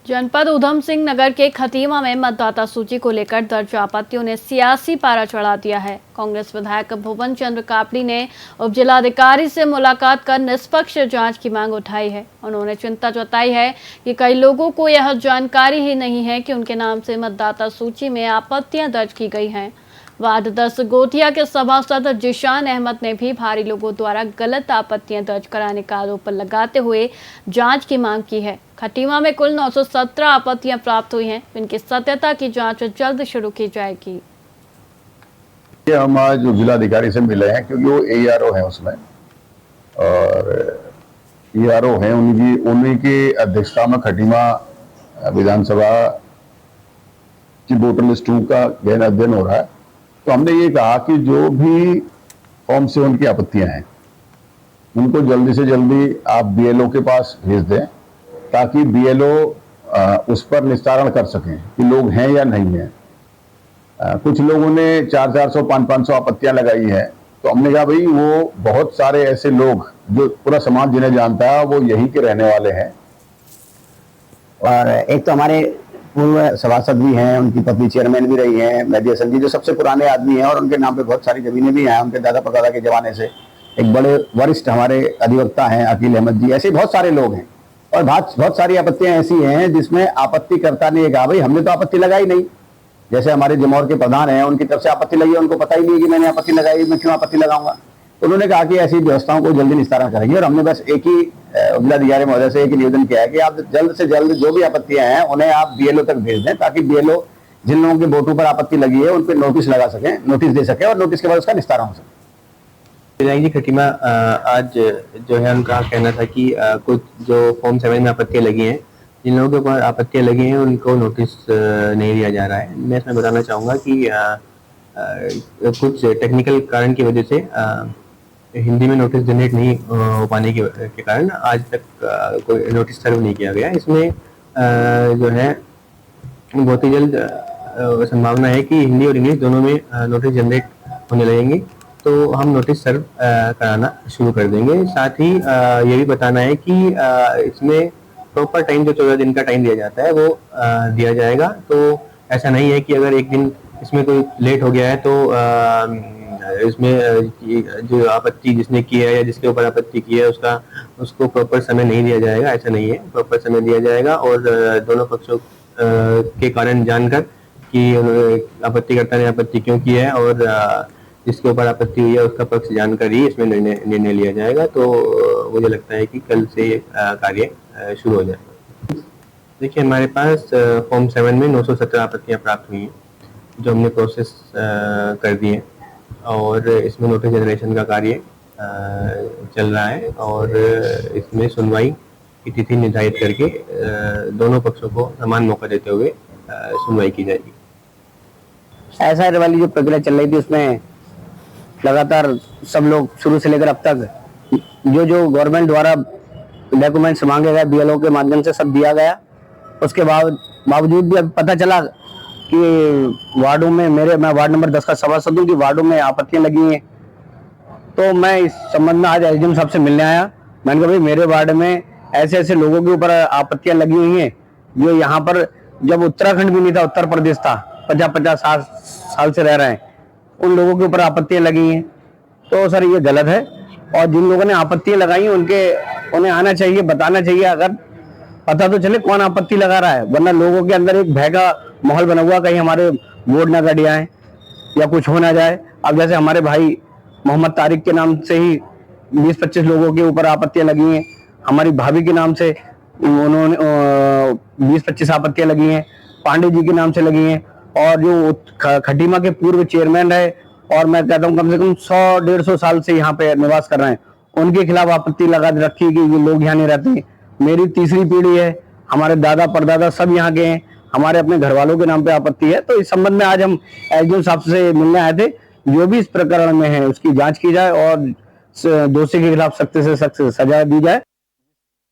जनपद ऊधम सिंह नगर के खतीमा में मतदाता सूची को लेकर दर्ज आपत्तियों ने सियासी पारा चढ़ा दिया है। कांग्रेस विधायक भुवन चंद्र कापड़ी ने उप जिलाधिकारी से मुलाकात कर निष्पक्ष जांच की मांग उठाई है। उन्होंने चिंता जताई है कि कई लोगों को यह जानकारी ही नहीं है कि उनके नाम से मतदाता सूची में आपत्तियां दर्ज की गई हैं। वार्ड 10 गोतिया के सभासद जिशान अहमद ने भी भारी लोगों द्वारा गलत आपत्तियां दर्ज कराने का आरोप लगाते हुए जांच की मांग की है। खटीमा में कुल 917 आपत्तियां प्राप्त हुई हैं, इनकी सत्यता की जांच जल्द शुरू की जाएगी। हम आज जिलाधिकारी से मिले हैं क्योंकि वो ARO है उसमें, और ARO है उन्हीं की अध्यक्षता में खटीमा विधानसभा की वोटर लिस्ट 2 का गहन अध्ययन हो रहा है। तो हमने ये कहा कि जो भी फॉर्म 7 की आपत्तियां हैं उनको जल्दी से जल्दी आप BLO के पास भेज दें, ताकि BLO उस पर निस्तारण कर सकें कि लोग हैं या नहीं हैं। कुछ लोगों ने 400-400, 500-500 आपत्तियां लगाई हैं, तो हमने कहा भाई वो बहुत सारे ऐसे लोग जो पूरा समाज जिन्हें जानता है वो यहीं के रहने वाले हैं। और एक तो हमारे पूर्व सभासद भी हैं, उनकी पत्नी चेयरमैन भी रही हैं, मेहदी हसन जी, जो सबसे पुराने आदमी हैं और उनके नाम पे बहुत सारी जमीनें भी हैं, उनके दादा परदादा के जमाने से। एक बड़े वरिष्ठ हमारे अधिवक्ता हैं अकील अहमद जी, ऐसे बहुत सारे लोग हैं। और बहुत सारी आपत्तियां ऐसी हैं जिसमें आपत्तिकर्ता ने कहा भाई हमने तो आपत्ति लगाई नहीं। जैसे हमारे जमौर के प्रधान हैं, उनकी तरफ से आपत्ति लगी, उनको पता ही नहीं कि मैंने आपत्ति लगाई, मैं क्यों आपत्ति लगाऊंगा। उन्होंने कहा कि ऐसी व्यवस्थाओं को जल्दी निस्तारण करेंगे, और हमने बस एक ही जिलाधिकारी महोदय से एक ही निवेदन किया है कि आप जल्द से जल्द जो भी आपत्तियां हैं उन्हें आप BLO तक भेज दें, ताकि BLO जिन लोगों के वोटों पर आपत्ति लगी है उन पर नोटिस लगा सकें, नोटिस दे सके, और नोटिस के बाद उसका निस्तारण हो सके। जी खटीमा, आज जो है उनका कहना था कि कुछ जो फॉर्म 7 में आपत्तियां लगी हैं, जिन लोगों के ऊपर आपत्तियां लगी हैं उनको नोटिस नहीं दिया जा रहा है। मैं इसमें बताना चाहूँगा कि कुछ टेक्निकल कारण की वजह से हिंदी में नोटिस जनरेट नहीं हो पाने के कारण आज तक कोई नोटिस सर्व नहीं किया गया। इसमें जो है बहुत ही जल्द संभावना है कि हिंदी और इंग्लिश दोनों में नोटिस जनरेट होने लगेंगे, तो हम नोटिस सर्व कराना शुरू कर देंगे। साथ ही ये भी बताना है कि इसमें प्रॉपर टाइम जो 14 दिन का टाइम दिया जाता है वो दिया जाएगा। तो ऐसा नहीं है कि अगर एक दिन इसमें कोई लेट हो गया है तो इसमें जो आपत्ति जिसने की है या जिसके ऊपर आपत्ति की है उसको प्रॉपर समय नहीं दिया जाएगा। ऐसा नहीं है, प्रॉपर समय दिया जाएगा, और दोनों पक्षों के कारण जानकर कि आपत्तिकर्ता ने आपत्ति क्यों की है और जिसके ऊपर आपत्ति हुई है उसका पक्ष जानकर ही इसमें निर्णय लिया जाएगा। तो मुझे लगता है कि कल से कार्य शुरू हो जाएगा। देखिए, हमारे पास फॉर्म 7 में 917 आपत्तियां प्राप्त हुई हैं, जो हमने प्रोसेस कर दी है, और इसमें नोटिस जनरेशन का कार्य चल रहा है, और इसमें सुनवाई की तिथि निर्धारित करके दोनों पक्षों को समान मौका देते हुए सुनवाई की जाएगी। SIR वाली जो प्रक्रिया चल रही थी उसमें लगातार सब लोग शुरू से लेकर अब तक जो गवर्नमेंट द्वारा डॉक्यूमेंट्स मांगे गए BLO के माध्यम से सब दिया गया। उसके बावजूद भी अब पता चला कि वार्डों में मैं वार्ड नंबर 10 का सभासद हूं कि वार्डों में आपत्तियां लगी हैं। तो मैं इस संबंध में आज SDM साहब से मिलने आया। मैंने कहा भाई मेरे वार्ड में ऐसे लोगों के ऊपर आपत्तियां लगी हुई हैं जो यहाँ पर जब उत्तराखंड भी नहीं था, उत्तर प्रदेश था, 50-50 साल से रह रहे हैं, उन लोगों के ऊपर आपत्तियां लगी हैं। तो सर ये गलत है, और जिन लोगों ने आपत्तियां लगाई उन्हें आना चाहिए, बताना चाहिए, अगर पता तो चले कौन आपत्ति लगा रहा है, वरना लोगों के अंदर एक भय का माहौल बना हुआ, कहीं हमारे वोट ना कट जाए या कुछ हो ना जाए। अब जैसे हमारे भाई मोहम्मद तारिक के नाम से ही 20-25 लोगों के ऊपर आपत्तियां लगी हैं, हमारी भाभी के नाम से उन्होंने 20-25 आपत्तियां लगी हैं, पांडे जी के नाम से लगी हैं, और जो खटीमा के पूर्व चेयरमैन रहे और मैं कहता हूँ कम से कम 100-150 साल से यहाँ पे निवास कर रहे हैं, उनके खिलाफ आपत्ति लगा रखी कि ये लोग यहाँ नहीं रहते। मेरी तीसरी पीढ़ी है, हमारे दादा परदादा सब यहाँ के हैं, हमारे अपने घर वालों के नाम पे आपत्ति है। तो इस संबंध में आज हम SDM साहब से मिलने आए थे। जो भी इस प्रकरण में है उसकी जांच की जाए और दोषी के खिलाफ सख्त से सख्त सजा दी जाए।